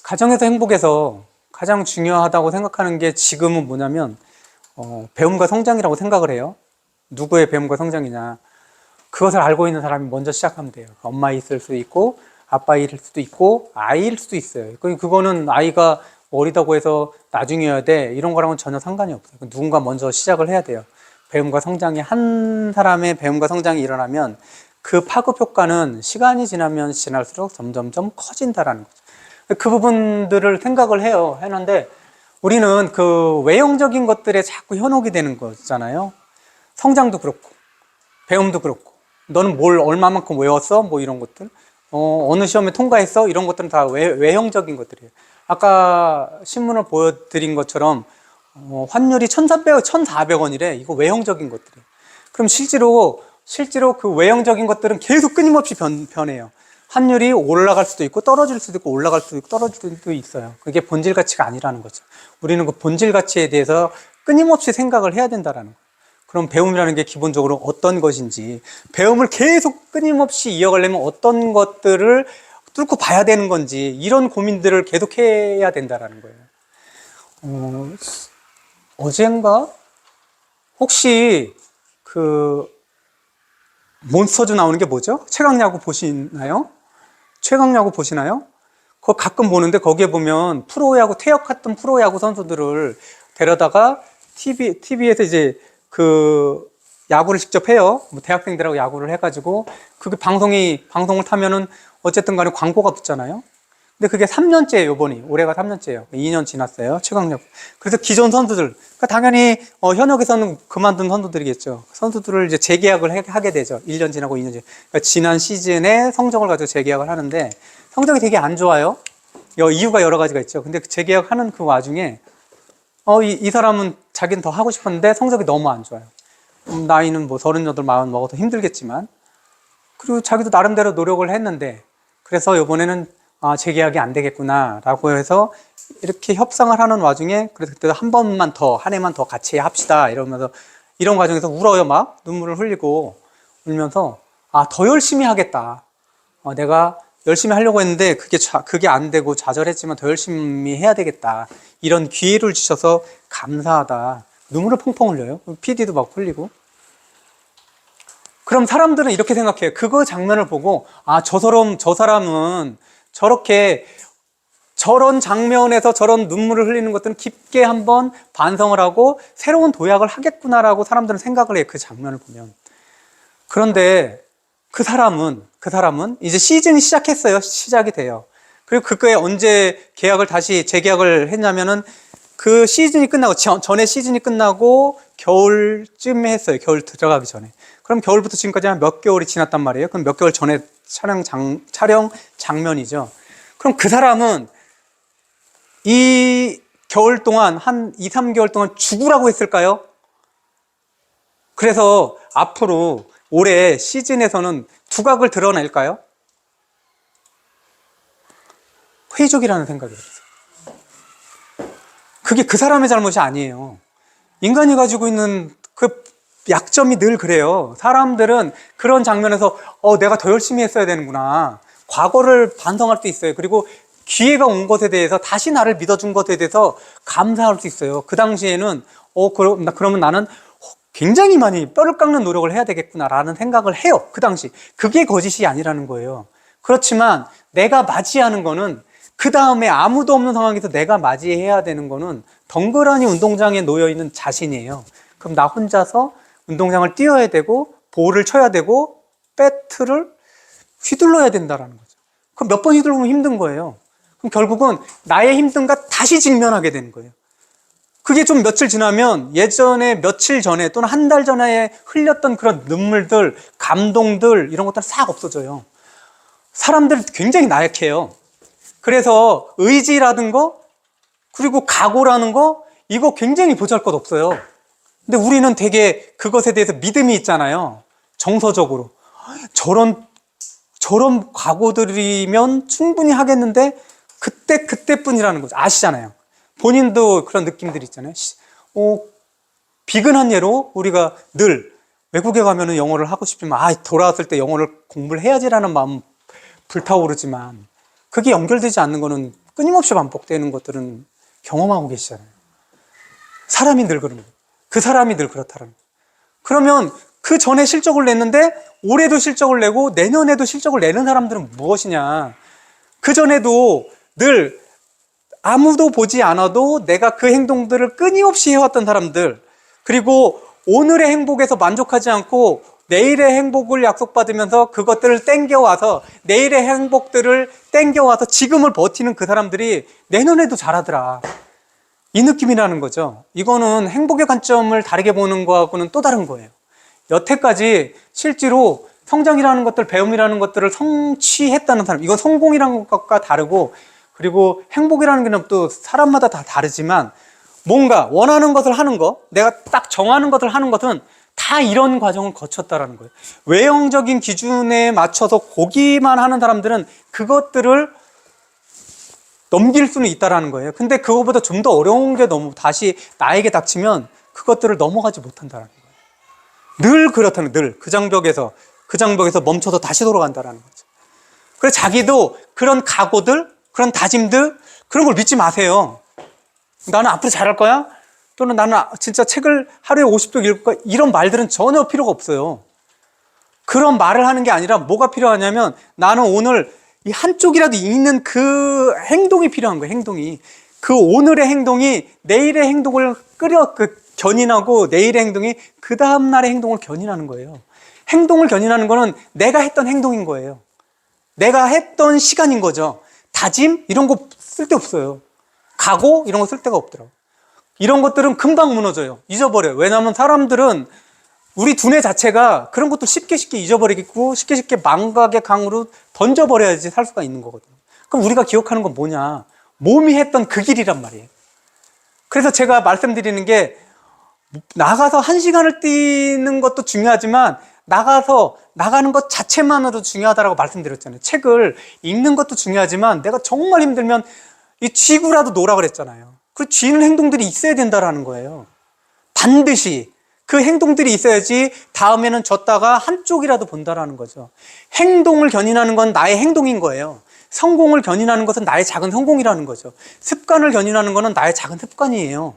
가정에서 행복에서 가장 중요하다고 생각하는 게 지금은 뭐냐면 배움과 성장이라고 생각을 해요. 누구의 배움과 성장이냐. 그것을 알고 있는 사람이 먼저 시작하면 돼요. 엄마일 수도 있고 아빠일 수도 있고 아이일 수도 있어요. 그거는 아이가 어리다고 해서 나중이어야 돼 이런 거랑은 전혀 상관이 없어요. 누군가 먼저 시작을 해야 돼요. 배움과 성장이 한 사람의 배움과 성장이 일어나면 그 파급 효과는 시간이 지나면 지날수록 점점점 커진다라는 거죠. 그 부분들을 생각을 해요. 했는데 우리는 그 외형적인 것들에 자꾸 현혹이 되는 거잖아요. 성장도 그렇고 배움도 그렇고 너는 뭘 얼마만큼 외웠어? 뭐 이런 것들 어느 시험에 통과했어? 이런 것들은 다 외형적인 것들이에요. 아까 신문을 보여드린 것처럼 환율이 1,300원, 1,400원이래. 이거 외형적인 것들이에요. 그럼 실제로 그 외형적인 것들은 계속 끊임없이 변해요. 환율이 올라갈 수도 있고 떨어질 수도 있고 올라갈 수도 있고 떨어질 수도 있어요. 그게 본질 가치가 아니라는 거죠. 우리는 그 본질 가치에 대해서 끊임없이 생각을 해야 된다는 거예요. 그럼 배움이라는 게 기본적으로 어떤 것인지, 배움을 계속 끊임없이 이어가려면 어떤 것들을 뚫고 봐야 되는 건지, 이런 고민들을 계속 해야 된다는 거예요. 어젠가? 혹시 그 몬스터즈 나오는 게 뭐죠? 최강야구 보시나요? 최강야구 보시나요? 그거 가끔 보는데 거기에 보면 프로야구, 퇴역했던 프로야구 선수들을 데려다가 TV에서 이제 그 야구를 직접 해요. 뭐 대학생들하고 야구를 해가지고 그게 방송을 타면은 어쨌든 간에 광고가 붙잖아요. 근데 그게 3년째예요, 요번이. 올해가 3년째예요. 2년 지났어요. 최강야구. 그래서 기존 선수들, 그러니까 당연히 현역에서는 그만둔 선수들이겠죠. 선수들을 이제 재계약을 하게 되죠. 1년 지나고 2년 지나고. 그러니까 지난 시즌에 성적을 가지고 재계약을 하는데 성적이 되게 안 좋아요. 이유가 여러 가지가 있죠. 근데 재계약하는 그 와중에 이 사람은 자기는 더 하고 싶었는데 성적이 너무 안 좋아요. 나이는 뭐 38, 40 먹어도 힘들겠지만 그리고 자기도 나름대로 노력을 했는데 그래서 이번에는 재계약이 안 되겠구나 라고 해서 이렇게 협상을 하는 와중에 그래서 그때 한 해만 더 같이 합시다 이러면서 이런 과정에서 울어요. 막 눈물을 흘리고 울면서 더 열심히 하겠다. 내가 열심히 하려고 했는데 그게 안 되고 좌절했지만 더 열심히 해야 되겠다. 이런 기회를 주셔서 감사하다. 눈물을 펑펑 흘려요. PD도 막 흘리고. 그럼 사람들은 이렇게 생각해요. 그거 장면을 보고 저 사람은 저런 장면에서 저런 눈물을 흘리는 것들은 깊게 한번 반성을 하고 새로운 도약을 하겠구나라고 사람들은 생각을 해요. 그 장면을 보면. 그런데 그 사람은 이제 시즌이 시작했어요. 시작이 돼요. 그리고 그거에 언제 재계약을 했냐면은 그 시즌이 끝나고, 전에 시즌이 끝나고 겨울쯤에 했어요. 겨울 들어가기 전에. 그럼 겨울부터 지금까지 한 몇 개월이 지났단 말이에요. 그럼 몇 개월 전에 촬영 장면이죠. 그럼 그 사람은 이 겨울 동안 한 2, 3개월 동안 죽으라고 했을까요? 그래서 앞으로 올해 시즌에서는 두각을 드러낼까요? 회의적이라는 생각이 들었어요. 그게 그 사람의 잘못이 아니에요. 인간이 가지고 있는 그 약점이 늘 그래요. 사람들은 그런 장면에서 내가 더 열심히 했어야 되는구나. 과거를 반성할 수 있어요. 그리고 기회가 온 것에 대해서 다시 나를 믿어준 것에 대해서 감사할 수 있어요. 그 당시에는 그러면 나는 굉장히 많이 뼈를 깎는 노력을 해야 되겠구나라는 생각을 해요. 그 당시. 그게 거짓이 아니라는 거예요. 그렇지만 내가 맞이하는 거는 그 다음에 아무도 없는 상황에서 내가 맞이해야 되는 거는 덩그러니 운동장에 놓여있는 자신이에요. 그럼 나 혼자서 운동장을 뛰어야 되고 볼을 쳐야 되고 배트를 휘둘러야 된다는 거죠. 그럼 몇 번 휘둘르면 힘든 거예요. 그럼 결국은 나의 힘든가 다시 직면하게 되는 거예요. 그게 좀 며칠 지나면 며칠 전에 또는 한 달 전에 흘렸던 그런 눈물들, 감동들 이런 것들 싹 없어져요. 사람들 굉장히 나약해요. 그래서 의지라는 거 그리고 각오라는 거 이거 굉장히 보잘것없어요. 근데 우리는 되게 그것에 대해서 믿음이 있잖아요. 정서적으로 저런 각오들이면 충분히 하겠는데 그때뿐이라는 거죠. 아시잖아요. 본인도 그런 느낌들이 있잖아요. 비근한 예로 우리가 늘 외국에 가면은 영어를 하고 싶지만 돌아왔을 때 영어를 공부를 해야지라는 마음 불타오르지만 그게 연결되지 않는 거는 끊임없이 반복되는 것들은 경험하고 계시잖아요. 사람이 늘 그런 거예요. 그 사람이 늘 그렇다는 거예요. 그러면 그 전에 실적을 냈는데 올해도 실적을 내고 내년에도 실적을 내는 사람들은 무엇이냐? 그 전에도 늘 아무도 보지 않아도 내가 그 행동들을 끊임없이 해왔던 사람들, 그리고 오늘의 행복에서 만족하지 않고 내일의 행복을 약속받으면서 그것들을 땡겨와서 내일의 행복들을 땡겨와서 지금을 버티는 그 사람들이 내년에도 잘하더라. 이 느낌이라는 거죠. 이거는 행복의 관점을 다르게 보는 거하고는 또 다른 거예요. 여태까지 실제로 성장이라는 것들, 배움이라는 것들을 성취했다는 사람, 이건 성공이라는 것과 다르고, 그리고 행복이라는 게 또 사람마다 다 다르지만 뭔가 원하는 것을 하는 거, 내가 딱 정하는 것을 하는 것은 다 이런 과정을 거쳤다라는 거예요. 외형적인 기준에 맞춰서 고기만 하는 사람들은 그것들을 넘길 수는 있다라는 거예요. 근데 그거보다 좀 더 어려운 게 너무 다시 나에게 닥치면 그것들을 넘어가지 못한다라는 거예요. 늘 그렇다는, 늘 그 장벽에서 멈춰서 다시 돌아간다라는 거죠. 그래서 자기도 그런 각오들, 그런 다짐들, 그런 걸 믿지 마세요. 나는 앞으로 잘할 거야? 또는 나는 진짜 책을 하루에 50쪽 읽을 거야? 이런 말들은 전혀 필요가 없어요. 그런 말을 하는 게 아니라 뭐가 필요하냐면 나는 오늘 이 한쪽이라도 읽는 그 행동이 필요한 거예요. 행동이. 그 오늘의 행동이 내일의 행동을 견인하고 내일의 행동이 그 다음날의 행동을 견인하는 거예요. 행동을 견인하는 거는 내가 했던 행동인 거예요. 내가 했던 시간인 거죠. 다짐? 이런 거 쓸데없어요. 각오? 이런 거 쓸데가 없더라고요. 이런 것들은 금방 무너져요. 잊어버려요. 왜냐하면 사람들은 우리 두뇌 자체가 그런 것도 쉽게 잊어버리겠고 쉽게 망각의 강으로 던져버려야지 살 수가 있는 거거든요. 그럼 우리가 기억하는 건 뭐냐? 몸이 했던 그 길이란 말이에요. 그래서 제가 말씀드리는 게 나가서 1시간을 뛰는 것도 중요하지만 나가는 것 자체만으로 중요하다고 말씀드렸잖아요. 책을 읽는 것도 중요하지만 내가 정말 힘들면 이 쥐고라도 놀아 그랬잖아요. 그 쥐는 행동들이 있어야 된다라는 거예요. 반드시 그 행동들이 있어야지 다음에는 졌다가 한쪽이라도 본다라는 거죠. 행동을 견인하는 건 나의 행동인 거예요. 성공을 견인하는 것은 나의 작은 성공이라는 거죠. 습관을 견인하는 것은 나의 작은 습관이에요.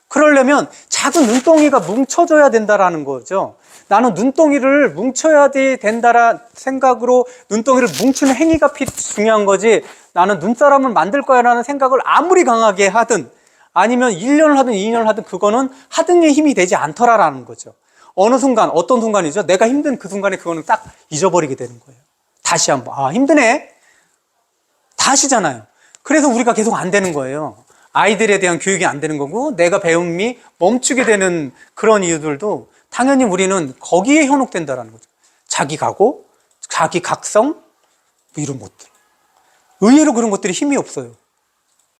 그러려면 작은 눈덩이가 뭉쳐져야 된다라는 거죠. 나는 눈덩이를 뭉쳐야 된다라 생각으로 눈덩이를 뭉치는 행위가 중요한 거지, 나는 눈사람을 만들 거야 라는 생각을 아무리 강하게 하든 아니면 1년을 하든 2년을 하든 그거는 하등의 힘이 되지 않더라라는 거죠. 어느 순간, 어떤 순간이죠? 내가 힘든 그 순간에 그거는 딱 잊어버리게 되는 거예요. 다시 한번, 힘드네? 다시잖아요. 그래서 우리가 계속 안 되는 거예요. 아이들에 대한 교육이 안 되는 거고 내가 배움이 멈추게 되는 그런 이유들도 당연히 우리는 거기에 현혹된다라는 거죠. 자기 각오, 자기 각성, 뭐 이런 것들. 의외로 그런 것들이 힘이 없어요.